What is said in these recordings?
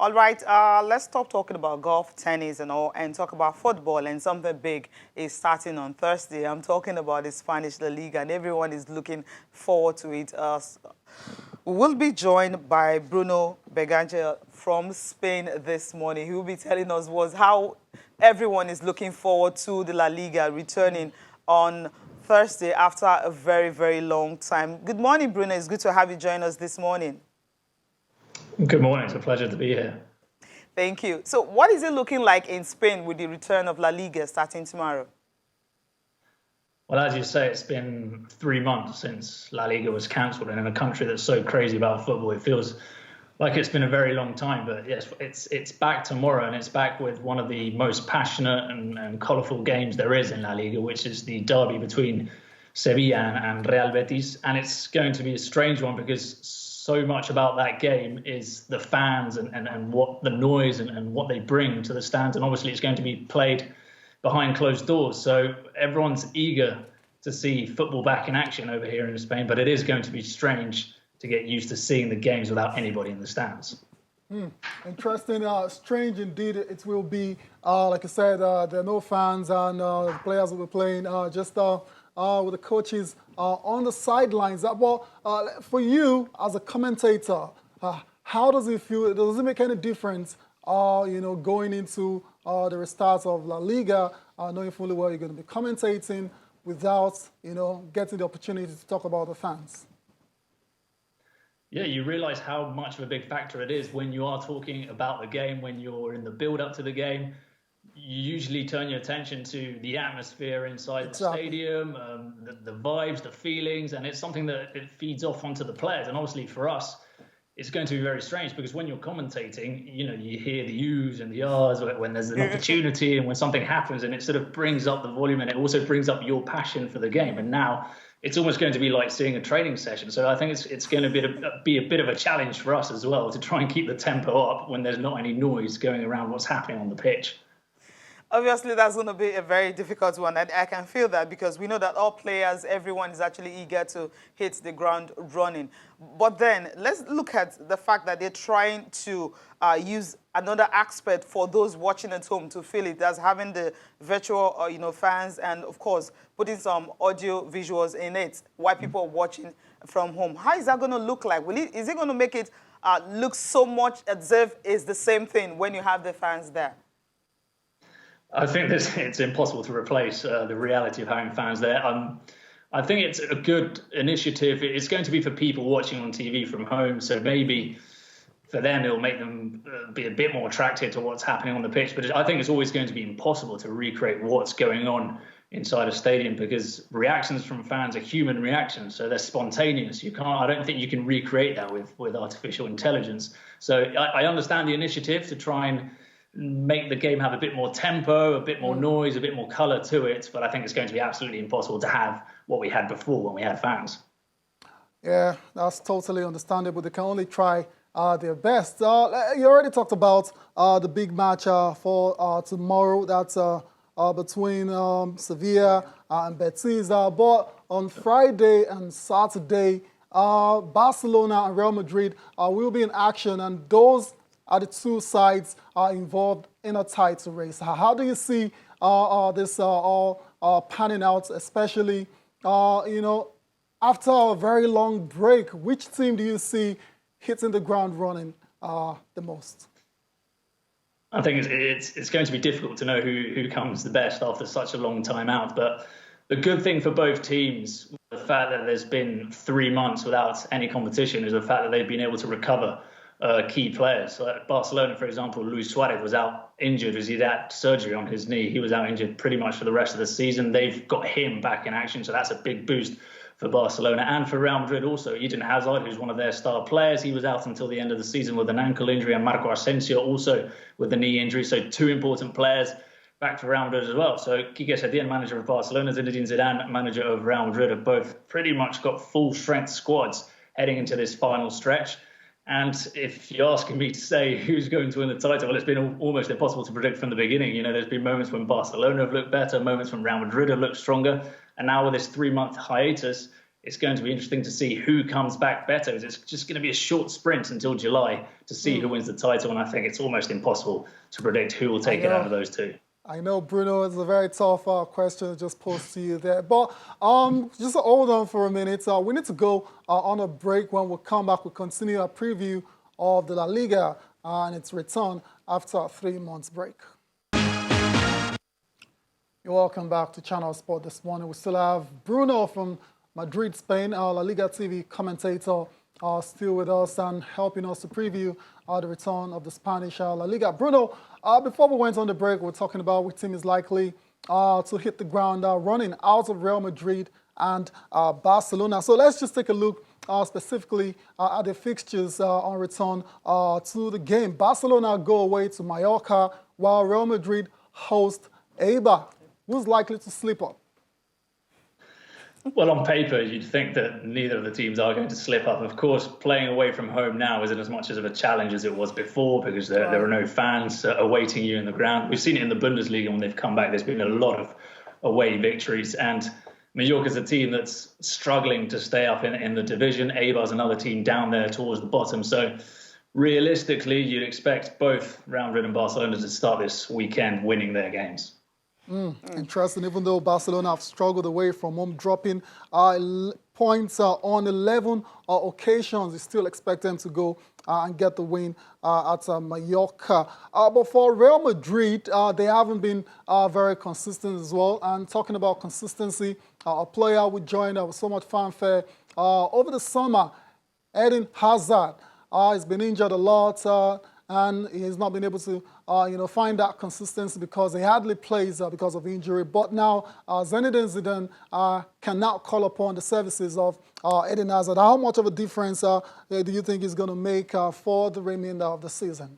All right, let's stop talking about golf, tennis, and all, and talk about football. And something big is starting on Thursday. I'm talking about the Spanish La Liga, and everyone is looking forward to it. We will be joined by Bruno Bergareche from Spain this morning. He will be telling us how everyone is looking forward to the La Liga returning on Thursday after a very, very long time. Good morning, Bruno. It's good to have you join us this morning. Good morning. It's a pleasure to be here. Thank you. So what is it looking like in Spain with the return of La Liga starting tomorrow? Well, as you say, it's been 3 months since La Liga was cancelled, and in a country that's so crazy about football, it feels like it's been a very long time. But yes, it's back tomorrow, and it's back with one of the most passionate and colourful games there is in La Liga, which is the derby between Sevilla and Real Betis. And it's going to be a strange one because so much about that game is the fans and what the noise and what they bring to the stands. And obviously it's going to be played behind closed doors. So everyone's eager to see football back in action over here in Spain. But it is going to be strange to get used to seeing the games without anybody in the stands. Interesting, strange indeed it will be. Like I said, there are no fans and the players will be playing just with the coaches on the sidelines. For you as a commentator, how does it feel? Does it make any difference, going into the restart of La Liga, knowing fully well you're going to be commentating without, getting the opportunity to talk about the fans? Yeah, you realize how much of a big factor it is when you are talking about the game, when you're in the build-up to the game. You usually turn your attention to the atmosphere inside the stadium, the vibes, the feelings, and it's something that it feeds off onto the players. And obviously for us, it's going to be very strange because when you're commentating, you hear the oohs and the ahs when there's an opportunity and when something happens, and it sort of brings up the volume and it also brings up your passion for the game. And now it's almost going to be like seeing a training session. So I think it's going to be a bit of a challenge for us as well to try and keep the tempo up when there's not any noise going around what's happening on the pitch. Obviously, that's going to be a very difficult one. I can feel that because we know that all players, everyone is actually eager to hit the ground running. But then let's look at the fact that they're trying to use another aspect for those watching at home to feel it, as having the virtual, fans, and of course putting some audio visuals in it while people are watching from home. How is that going to look like? Is it going to make it look so much as if it's the same thing when you have the fans there? I think it's impossible to replace the reality of having fans there. I think it's a good initiative. It's going to be for people watching on TV from home, so maybe for them it'll make them be a bit more attracted to what's happening on the pitch. But I think it's always going to be impossible to recreate what's going on inside a stadium because reactions from fans are human reactions, so they're spontaneous. I don't think you can recreate that with artificial intelligence. So I understand the initiative to try and make the game have a bit more tempo, a bit more noise, a bit more colour to it. But I think it's going to be absolutely impossible to have what we had before when we had fans. Yeah, that's totally understandable. They can only try their best. You already talked about the big match for tomorrow. That's between Sevilla and Betis. But on Friday and Saturday, Barcelona and Real Madrid will be in action, and those are the two sides involved in a title race. How do you see this all panning out, especially, after a very long break? Which team do you see hitting the ground running the most? I think it's going to be difficult to know who comes the best after such a long time out. But the good thing for both teams, the fact that there's been 3 months without any competition, is the fact that they've been able to recover key players. So at Barcelona, for example, Luis Suarez was out injured as he'd had surgery on his knee. He was out injured pretty much for the rest of the season. They've got him back in action, so that's a big boost for Barcelona. And for Real Madrid also, Eden Hazard, who's one of their star players, he was out until the end of the season with an ankle injury, and Marco Asensio also with a knee injury. So 2 important players back for Real Madrid as well. So Quique Setién, manager of Barcelona, Zinedine Zidane, manager of Real Madrid, have both pretty much got full strength squads heading into this final stretch. And if you're asking me to say who's going to win the title, well, it's been almost impossible to predict from the beginning. There's been moments when Barcelona have looked better, moments when Real Madrid have looked stronger. And now with this 3-month hiatus, it's going to be interesting to see who comes back better. It's just going to be a short sprint until July to see who wins the title, and I think it's almost impossible to predict who will take it out of those two. I know, Bruno, it's a very tough question to just pose to you there. But just hold on for a minute. We need to go on a break. When we come back, we'll continue our preview of the La Liga and its return after a 3 months break. You're welcome back to Channel Sport this morning. We still have Bruno from Madrid, Spain, our La Liga TV commentator, still with us and helping us to preview the return of the Spanish La Liga. Bruno, before we went on the break, we were talking about which team is likely to hit the ground running out of Real Madrid and Barcelona. So let's just take a look specifically at the fixtures on return to the game. Barcelona go away to Mallorca, while Real Madrid host Eibar. Who's likely to slip up? Well, on paper, you'd think that neither of the teams are going to slip up. Of course, playing away from home now isn't as much of a challenge as it was before because there are no fans awaiting you in the ground. We've seen it in the Bundesliga when they've come back. There's been a lot of away victories. And Mallorca's a team that's struggling to stay up in the division. Eibar's another team down there towards the bottom. So realistically, you'd expect both Real Madrid and Barcelona to start this weekend winning their games. Interesting. Even though Barcelona have struggled away from home, dropping points on 11 occasions, you still expect them to go and get the win at Mallorca. But for Real Madrid, they haven't been very consistent as well. And talking about consistency, a player we joined with so much fanfare over the summer, Eden Hazard, has been injured a lot. And he's not been able to, find that consistency because he hardly plays because of injury. But now Zinedine Zidane can now call upon the services of Eden Hazard. How much of a difference do you think he's going to make for the remainder of the season?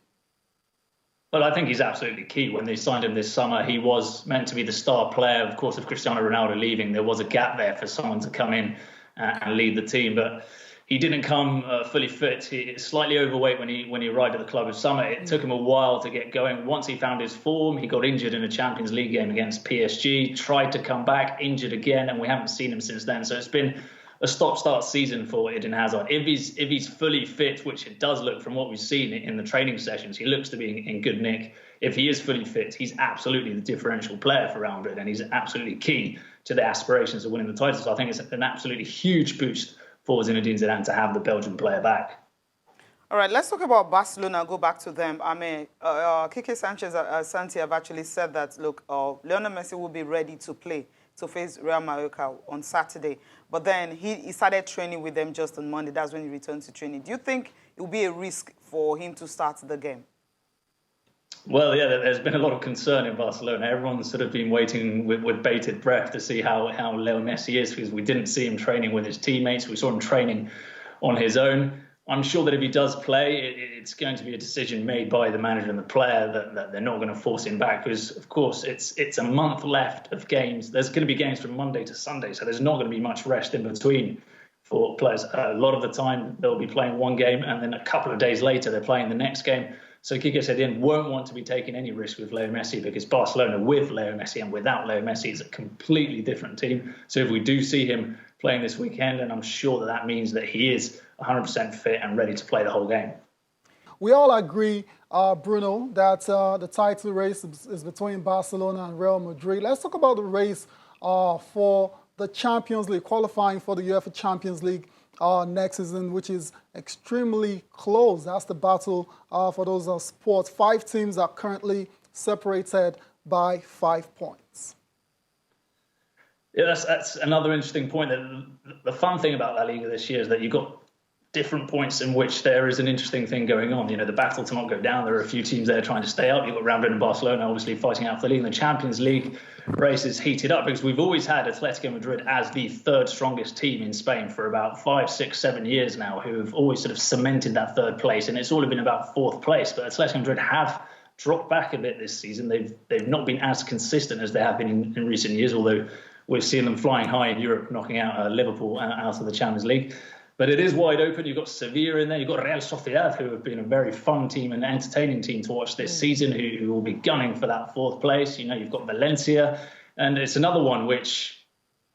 Well, I think he's absolutely key. When they signed him this summer, he was meant to be the star player. Of course, with Cristiano Ronaldo leaving, there was a gap there for someone to come in and lead the team. But he didn't come fully fit. He's slightly overweight when he arrived at the club this summer. It took him a while to get going. Once he found his form, he got injured in a Champions League game against PSG, tried to come back, injured again, and we haven't seen him since then. So it's been a stop-start season for Eden Hazard. If he's fully fit, which it does look from what we've seen in the training sessions, he looks to be in good nick. If he is fully fit, he's absolutely the differential player for Real Madrid, and he's absolutely key to their aspirations of winning the title. So I think it's an absolutely huge boost for Zinedine Zidane to have the Belgian player back. All right, let's talk about Barcelona. Go back to them. I mean, Quique Santi have actually said that, look, Lionel Messi will be ready to play to face Real Mallorca on Saturday. But then he started training with them just on Monday. That's when he returned to training. Do you think it will be a risk for him to start the game? Well, yeah, there's been a lot of concern in Barcelona. Everyone's sort of been waiting with bated breath to see how Leo Messi is, because we didn't see him training with his teammates. We saw him training on his own. I'm sure that if he does play, it's going to be a decision made by the manager and the player that they're not going to force him back, because, of course, it's a month left of games. There's going to be games from Monday to Sunday, so there's not going to be much rest in between for players. A lot of the time, they'll be playing one game, and then a couple of days later, they're playing the next game. So Quique Setién won't want to be taking any risk with Leo Messi, because Barcelona with Leo Messi and without Leo Messi is a completely different team. So if we do see him playing this weekend, and I'm sure that means that he is 100% fit and ready to play the whole game. We all agree, Bruno, that the title race is between Barcelona and Real Madrid. Let's talk about the race for the Champions League, qualifying for the UEFA Champions League next season, which is extremely close. That's the battle for those sports. 5 teams are currently separated by 5 points. Yeah, that's another interesting point. The fun thing about La Liga this year is that you've got different points in which there is an interesting thing going on. You know, the battle to not go down. There are a few teams there trying to stay up. You've got Real Madrid and Barcelona obviously fighting out for the league. And the Champions League race is heated up because we've always had Atletico Madrid as the 3rd strongest team in Spain for about 5, 6, 7 years now, who have always sort of cemented that 3rd place. And it's all been about 4th place. But Atletico Madrid have dropped back a bit this season. They've not been as consistent as they have been in recent years, although we've seen them flying high in Europe, knocking out Liverpool out of the Champions League. But it is wide open. You've got Sevilla in there. You've got Real Sociedad, who have been a very fun team and entertaining team to watch this season, who will be gunning for that 4th place. You know, you've got Valencia. And it's another one which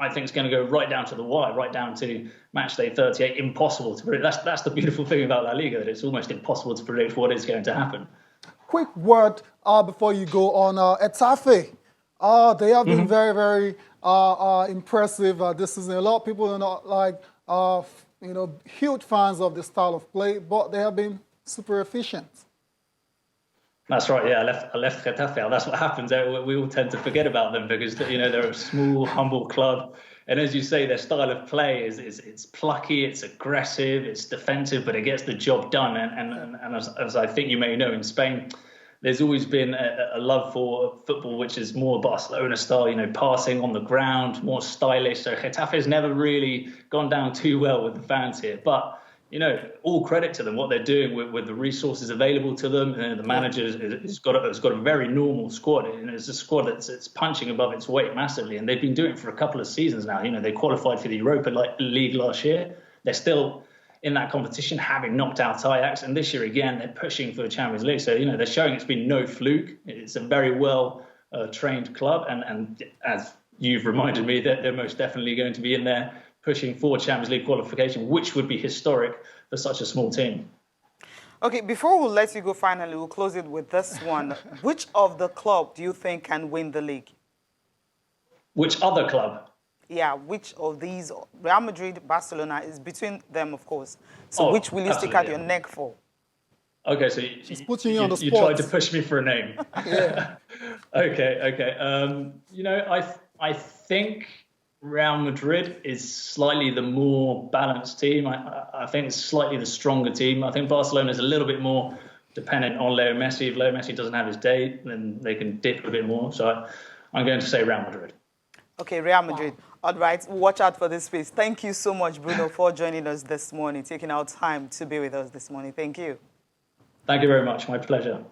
I think it's going to go right down to the wire, right down to match day 38. Impossible to predict. That's the beautiful thing about La Liga, that it's almost impossible to predict what is going to happen. Quick word before you go on Getafe. They have been very, very impressive this season. A lot of people are not like, huge fans of the style of play, but they have been super efficient. That's right. Yeah, I left Getafe. That's what happens. We all tend to forget about them because they're a small, humble club, and as you say, their style of play is it's plucky, it's aggressive, it's defensive, but it gets the job done. And as I think you may know, in Spain, there's always been a love for football which is more Barcelona style, passing on the ground, more stylish. So Getafe has never really gone down too well with the fans here, but. All credit to them, what they're doing with the resources available to them. The manager has got a very normal squad, and it's a squad that's punching above its weight massively. And they've been doing it for a couple of seasons now. They qualified for the Europa League last year. They're still in that competition, having knocked out Ajax, and this year again they're pushing for the Champions League. So they're showing it's been no fluke. It's a very well trained club, and as you've reminded me, that they're most definitely going to be in there pushing for Champions League qualification, which would be historic for such a small team. Okay, before we let you go finally, we'll close it with this one. Which of the club do you think can win the league? Which other club? Yeah, which of these? Real Madrid, Barcelona is between them, of course. So which will you stick out your neck for? Okay, so she's putting you on the spot. You tried to push me for a name. Yeah. Okay. I think Real Madrid is slightly the more balanced team. I think it's slightly the stronger team. I think Barcelona is a little bit more dependent on Leo Messi. If Leo Messi doesn't have his day, then they can dip a bit more. So I'm going to say Real Madrid. Okay, Real Madrid. Wow. All right, watch out for this space. Thank you so much, Bruno, for joining us this morning, taking our time to be with us this morning. Thank you. Thank you very much. My pleasure.